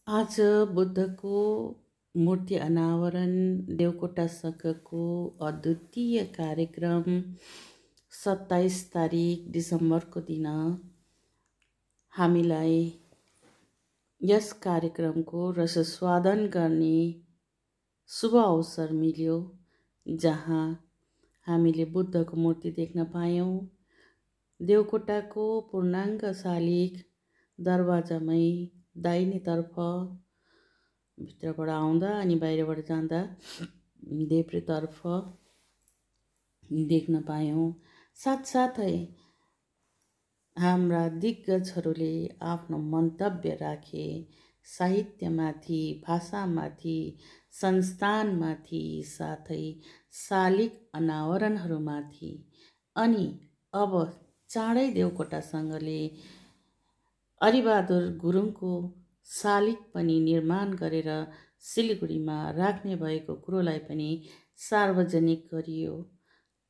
आज बुद्धको मूर्ति अनावरण देवकोटा संघको अद्वितीय कार्यक्रम 27 तारिक डिसेम्बरको दिन हामीलाई यस कार्यक्रमको रसस्वादन गर्ने शुभ अवसर मिल्यो, जहाँ हामीले बुद्धको मूर्ति देख्न पायौँ। देवकोटाको पूर्णाङ्ग शालिग दरवाजामै दाहिनेतर्फ भित्रबाट आउँदा अनि बाहिरबाट जाँदा देब्रेतर्फ देख्न पायौँ। साथसाथै हाम्रा दिग्गजहरूले आफ्नो मन्तव्य राखे साहित्यमाथि, भाषामाथि, संस्थानमाथि, साथै शालिग अनावरणहरूमाथि। अनि अब चाँडै देवकोटा संघले अरिबहादुर गुरुङको शालिग पनि निर्माण गरेर सिलगढीमा राख्ने भएको कुरोलाई पनि सार्वजनिक गरियो।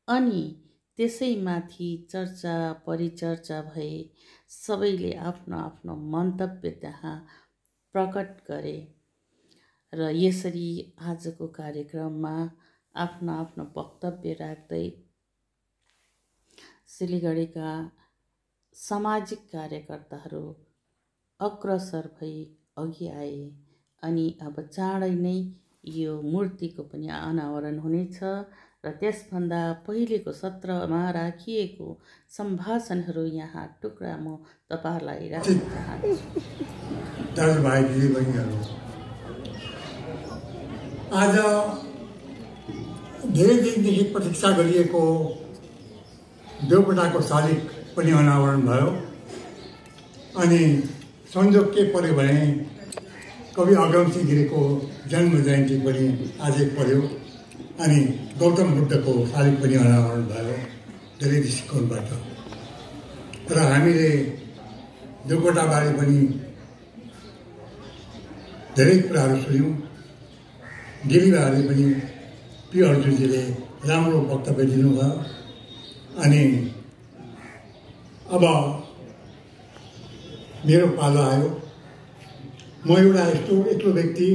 अनि त्यसैमाथि चर्चा परिचर्चा भए सबैले आफ्नो आफ्नो मन्तव्य त्यहाँ प्रकट गरे र यसरी आजको कार्यक्रममा आफ्नो आफ्नो वक्तव्य राख्दै सिलगढीका सामाजिक कार्यकर्ताहरू अग्रसर भई अघि आए। अनि अब चाँडै नै यो मूर्तिको पनि अनावरण हुनेछ र त्यसभन्दा पहिलेको सत्रमा राखिएको सम्भाषणहरू यहाँ टुक्रा म तपाईहरुलाई राख्न चाहन्छु। दाजुभाइ दिदीबहिनीहरू, आज धेरै दिनदेखि प्रतीक्षा गरिएको देवकोटाको शालिग पनि अनावरण भयो। अनि संयोग के पर्यो भने कवि अगमसिंह गिरीको जन्म जयन्ती पनि आजै पर्यो। अनि गौतम बुद्धको शालिग पनि अनावरण भयो धेरै दृष्टिकोणबाट। र हामीले देवकोटाबारे पनि धेरै कुराहरू सुन्यौँ। गिरीबाले पनि पी अर्जुनजीले राम्रो वक्तव्य दिनुभयो। अनि अब मेरो पालो आयो। म एउटा यस्तो एक्लो व्यक्ति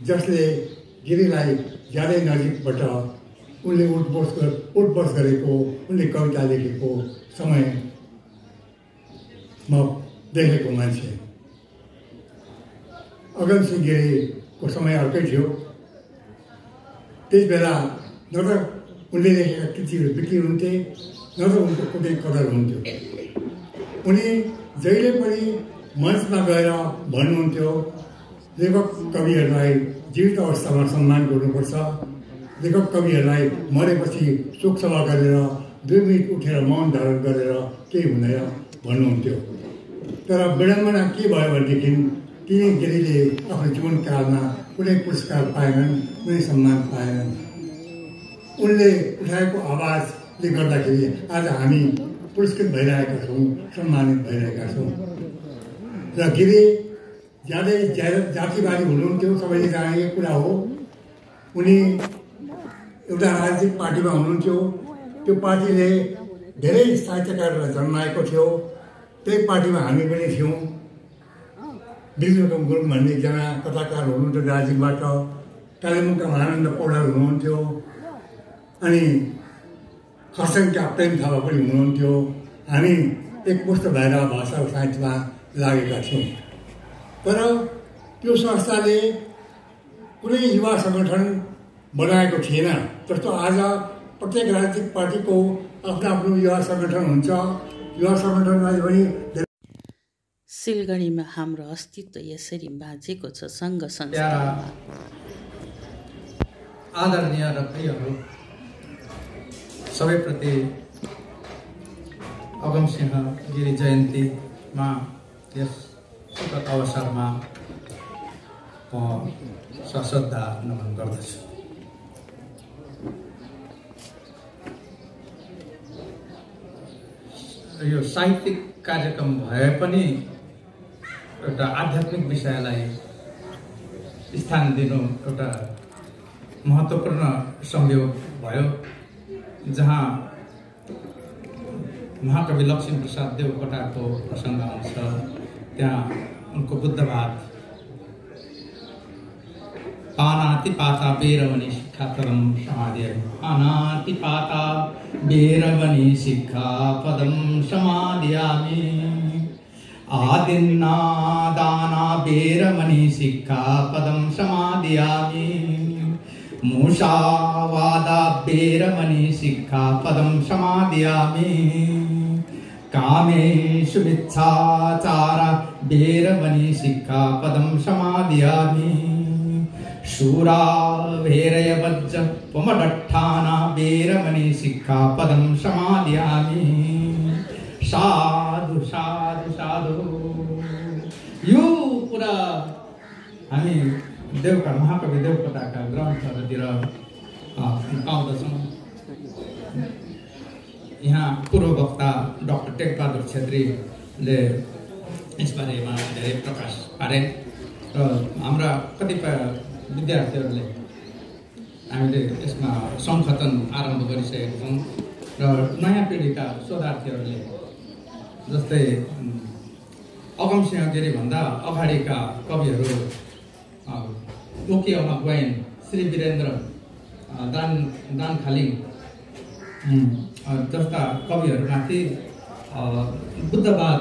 जसले गिरीलाई ज्यादै नजिकबाट उनले उठबस गरेको, उनले कविता लेखेको समय म देखेको मान्छे। अगमसिंह गिरीको समय अर्कै थियो। त्यस बेला न त उनले लेखेका कृतिहरू बिक्री हुन्थे, न त उनको कुनै कदर हुन्थ्यो। उनी जहिले पनि मञ्चमा गएर भन्नुहुन्थ्यो, लेखक कविहरूलाई जीवित अवस्थामा सम्मान गर्नुपर्छ। लेखक कविहरूलाई मरेपछि शोकसभा गरेर 2 मिनट उठेर मौन धारण गरेर केही हुँदैन भन्नुहुन्थ्यो। तर विडम्बना के भयो भनेदेखि ती गिरीले आफ्नो जीवनकालमा कुनै पुरस्कार पाएनन्, कुनै सम्मान पाएनन्। उनले उठाएको आवाजले गर्दाखेरि आज हामी पुरस्कृत भइरहेका छौँ, सम्मानित भइरहेका छौँ। र गिरी ज्यादै जातिवादी हुनुहुन्थ्यो, सबैले जानेको कुरा हो। उनी एउटा राजनीतिक पार्टीमा हुनुहुन्थ्यो। त्यो पार्टीले धेरै साहित्यकारहरूलाई जन्माएको थियो। त्यही पार्टीमा हामी पनि थियौँ। विष्णुकम गुरुङ भन्ने एकजना कथाकार हुनुहुन्थ्यो दार्जिलिङबाट। कालेबुङका महानन्द पौडेल हुनुहुन्थ्यो। अनि खरसाङका प्रेम थापा पनि हुनुहुन्थ्यो। हामी एकमुष्ट भएर भाषा साहित्यमा लागेका थियौँ। तर त्यो संस्थाले कुनै युवा सङ्गठन बनाएको थिएन। जस्तो आज प्रत्येक राजनीतिक पार्टीको आफ्नो आफ्नो युवा सङ्गठन हुन्छ। युवा सङ्गठनलाई पनि सिलगढीमा हाम्रो अस्तित्व यसरी बाँचेको छ सङ्घ संस्थामा। आदरणीय रत्नीहरू, सबैप्रति अगमसिंह गिरी जयन्तीमा यस सुखद अवसरमा म सश्रद्धा नमन गर्दछु। यो साहित्यिक कार्यक्रम भए पनि एउटा आध्यात्मिक विषयलाई स्थान दिनु एउटा महत्त्वपूर्ण संयोग भयो, जहाँ महाकवि लक्ष्मीप्रसाद देवकोटाको प्रसङ्ग आउँछ। त्यहाँ उनको बुद्धवाद पानातिपाता बेरमणि शिक्षापदं समादयामि। पानातिपाता बेरमणि शिक्षापदं समादयामि। आदिन्नादाना बेरमणि शिक्षापदं समादयामि। मुसावादा बेरमणि शिक्षापदं समादयामि। कामेषु मिथ्याचार बेरमणि शिक्षापदं समादयामि। शूरा वेरयवज्ज पुमडट्ठाना बेरमणि शिक्षापदं समादयामि। साधु साधु साधु। यो कुरा हामी देवका महाकवि देवकोटाका ग्रन्थहरूतिर पाउँदछौँ। यहाँ पूर्व वक्ता डाक्टर टेकबहादुर छेत्रीले यसबारेमा धेरै प्रकाश पारे र हाम्रा कतिपय विद्यार्थीहरूले हामीले यसमा संशोधन आरम्भ गरिसकेका छौँ र नयाँ पिँढीका शोधार्थीहरूले जस्तै अगमसिंह गिरीभन्दा अगाडिका कविहरू ओकियामा गोइन, श्री वीरेन्द्र दानखालिङ जस्ता कविहरूमाथि बुद्धवाद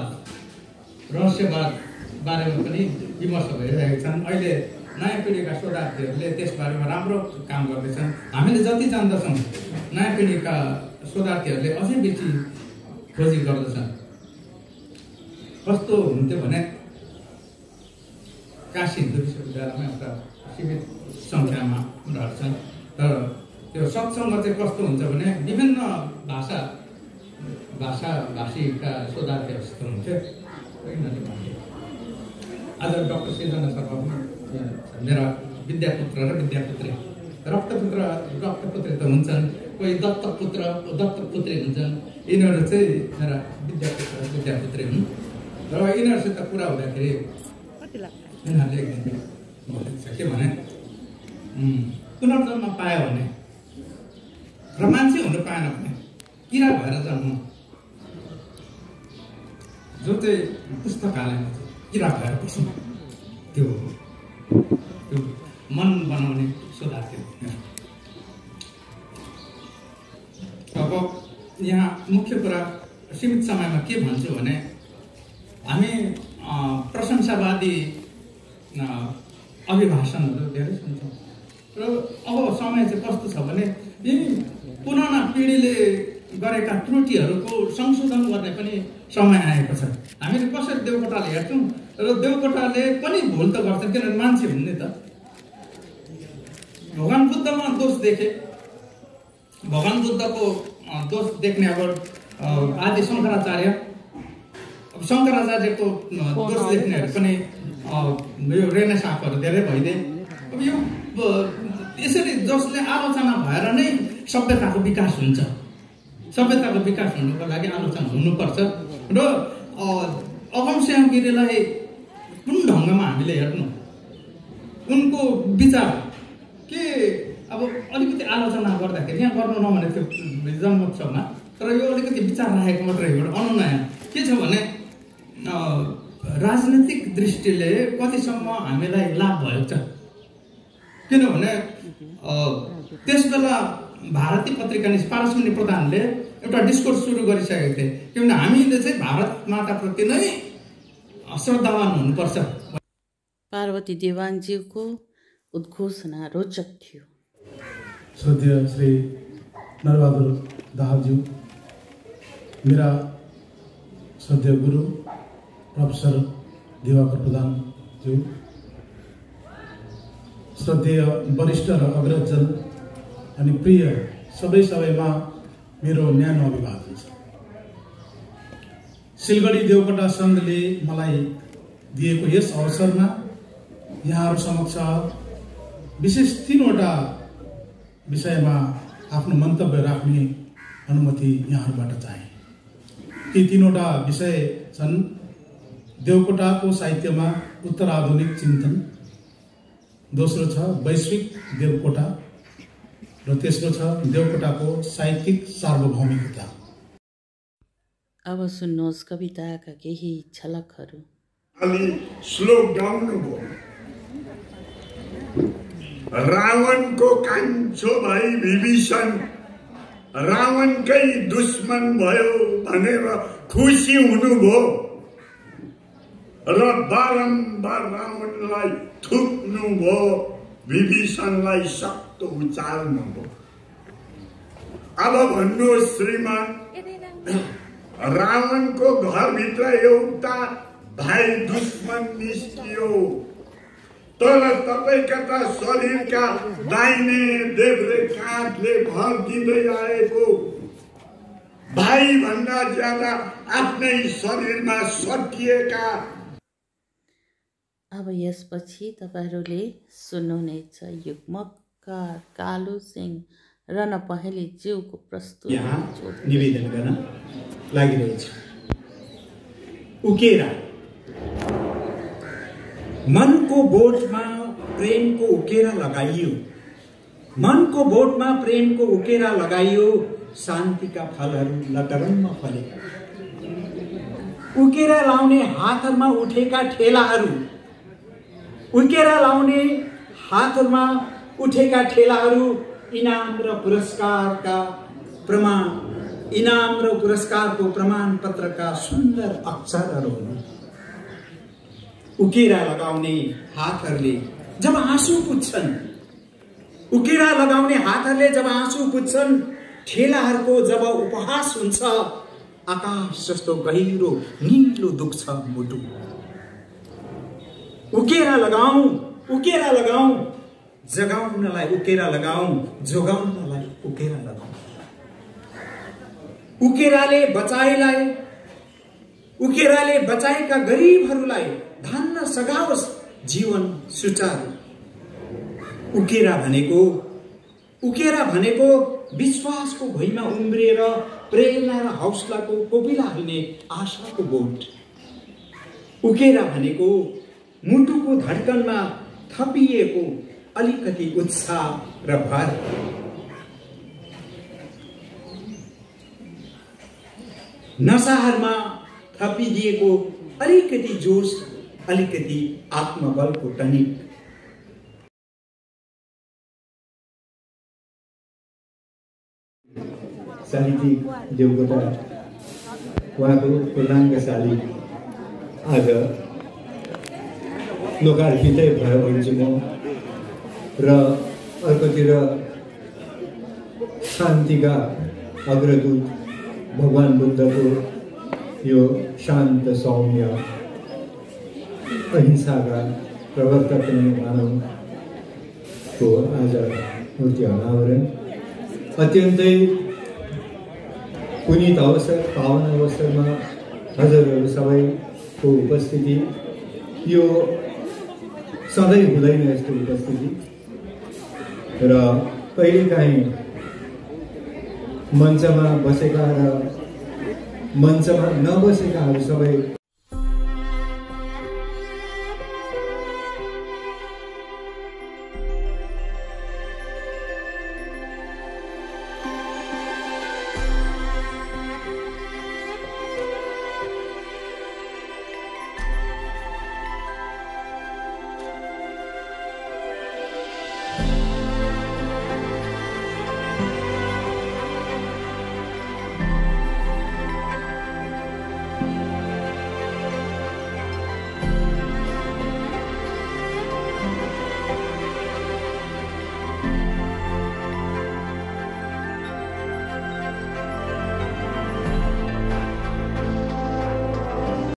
रहस्यवाद बारेमा पनि विमर्श भइरहेका छन्। अहिले नयाँ पिँढीका शोधार्थीहरूले त्यसबारेमा राम्रो काम गर्दैछन्। हामीले जति जान्दछौँ नयाँ पिँढीका शोधार्थीहरूले अझै बेसी खोजी गर्दछन्। कस्तो हुन्थ्यो भने काशी हिन्दू विश्वविद्यालयमा एउटा सीमित सङ्ख्यामा उनीहरू छन्, तर त्यो सत्सङ्ग चाहिँ कस्तो हुन्छ भने विभिन्न भाषीका शोधार्थीहरूसित हुन्थ्यो। आज डाक्टर सृजना शर्मा मेरा विद्यापुत्र र विद्यापुत्री, रक्तपुत्री त हुन्छन्, कोही दत्तपुत्री हुन्छन्। यिनीहरू चाहिँ मेरा विद्यापुत्र विद्यापुत्री हुन् र यिनीहरूसित कुरा हुँदाखेरि यिनीहरूले एकदिन भनेको छ के भने पुनर्जन्म पायो भने र मान्छे हुनु पाएन भने किरा भएर जन्म, जो चाहिँ पुस्तकालयमा चाहिँ किरा भएर बस्नु, त्यो मन बनाउने शोधार्थी। अब यहाँ मुख्य कुरा सीमित समयमा के भन्छु भने हामी प्रशंसावादी अभिभाषणहरू धेरै सुन्छौँ र अब समय चाहिँ कस्तो छ भने यी पुराना पिँढीले गरेका त्रुटिहरूको संशोधन गर्ने पनि समय आएको छ। हामीले कसरी देवकोटाले हेर्छौँ र देवकोटाले पनि भुल त गर्छन्, किनभने मान्छे हुन् नि त। भगवान् बुद्धमा दोष देखे, भगवान् बुद्धको दोष देख्ने अब आदि शङ्कराचार्य, अब शङ्कराचार्यको दोष देख्नेहरू पनि यो रेनेसाँसहरू धेरै भइदिए। अब यो यसरी जसले आलोचना भएर नै सभ्यताको विकास हुन्छ। सभ्यताको विकास हुनुको लागि आलोचना हुनुपर्छ र अगमसिंह गिरीलाई कुन ढङ्गमा हामीले हेर्नु, उनको विचार के अब अलिकति आलोचना गर्दाखेरि यहाँ गर्नु नभने त्यो जन्मोत्सवमा, तर यो अलिकति विचार राखेको मात्रै एउटा अनुनय के छ भने राजनीतिक दृष्टिले कतिसम्म हामीलाई लाभ भएको छ। किनभने त्यसबेला भारतीय पत्रिका पारसमणि प्रधानले एउटा डिस्कोर्स सुरु गरिसकेको थिए, किनभने हामीले चाहिँ भारत माताप्रति नै श्रद्धावान हुनुपर्छ। पार्वती देवाङज्यूको उद्घोषणा रोचक थियो। श्रद्धेय श्री नरबहादुर दाहालज्यू, मेरा श्रद्धेय गुरु प्रोफेसर दिवाकर प्रधानज्यू, श्रद्धेय वरिष्ठ र अग्रजन अनि प्रिय सबैमा मेरो न्यानो अभिवादन छ। सिलगढी देवकोटा सङ्घले मलाई दिएको यस अवसरमा यहाँहरू समक्ष विशेष 3वटा विषयमा आफ्नो मन्तव्य राख्ने अनुमति यहाँहरूबाट चाहे। ती 3वटा विषय छन् देवकोटाको साहित्यमा उत्तराधुनिक चिन्तन, दोस्रो छ वैश्विक देवकोटा र तेस्रो छ देवकोटाको साहित्यिक सार्वभौमिकता। अब सुन्नुहोस् कविताका केही झलकहरू। अलि स्लो डाउन भयो। रावणको कान्छो भाइ विभीषण रावणकै दुश्मन भयो भनेर खुसी हुनुभयो र बारम्बार रावणलाई थुक्नुभयो, विभीषणलाई सक्तो उचाल्नुभयो। अब भन्नुहोस् श्रीमान, रावणको घरभित्र एउटा भाइ दुश्मन निस्कियो, तर तपाईका त शरीरका दाहिने देब्रे काँधले भर दिँदै आएको भाइ भन्दा ज्यादा आफ्नै शरीरमा सटिएका। अब यसपछि तपाईहरूले सुन्नुहुनेछ युग्मकार कालु सिंह रणपहेली ज्यूको प्रस्तुत यहाँ निवेदन गर्न लागिरहेछ। उकेरा मनको बोटमा प्रेमको उकेरा लगाइयो, मनको बोटमा प्रेमको उकेरा लगाइयो, शान्तिका फलहरू लटरम्म फले। उकेरा लाउने हातहरुमा उठेका ठेलाहरू, उकेरा लाउने हातहरुमा उठेका ठेलाहरू इनाम र पुरस्कारको प्रमाण पत्रका सुन्दर अक्षरहरू हुन्। उकेरा लगाउने हातहरूले जब आँसु पुच्छन्, उकेरा लगाउने हातहरूले जब आँसु पुच्छन्, ठेलाहरूको जब उपहास हुन्छ, आकाश जस्तो गहिरो नीलो दुख्छ मुटु। उकेरा लगाऊ, उकेरा लगाऊ, जगाउनलाई उकेरा लगाऊ, जोगाउनलाई उकेरा लगाऊ। उकेराले बचाएका गरिबहरूलाई धान्न सघाओस् जीवन सुचारू। उकेरा भनेको विश्वासको भुइँमा उम्रिएर प्रेरणा र हौसलाको कोपिला हाल्ने आशाको बोट। उकेरा भनेको मुटुको धड्कनमा थपिएको अलिकति उत्साह र भर। नसाहरमा थपिदिएको अलिकति जोश, अलिकति आत्मबलको टनिक। साहित्यिक देवकोटा उहाँको पूर्णाङ्गशाली आज लोकार्पितै भयो भन्छु म। र अर्कोतिर शान्तिका अग्रदूत भगवान बुद्धको यो शान्त सौम्य अहिंसाका प्रवर्तक नै भनौँ को आज मूर्ति अनावरण अत्यन्तै पुनीत अवसर, पावन अवसरमा हजुरहरू सबैको उपस्थिति यो सधैँ हुँदैन यस्तो उपस्थिति। र कहिलेकाहीँ मञ्चमा बसेका र मञ्चमा नबसेकाहरू सबै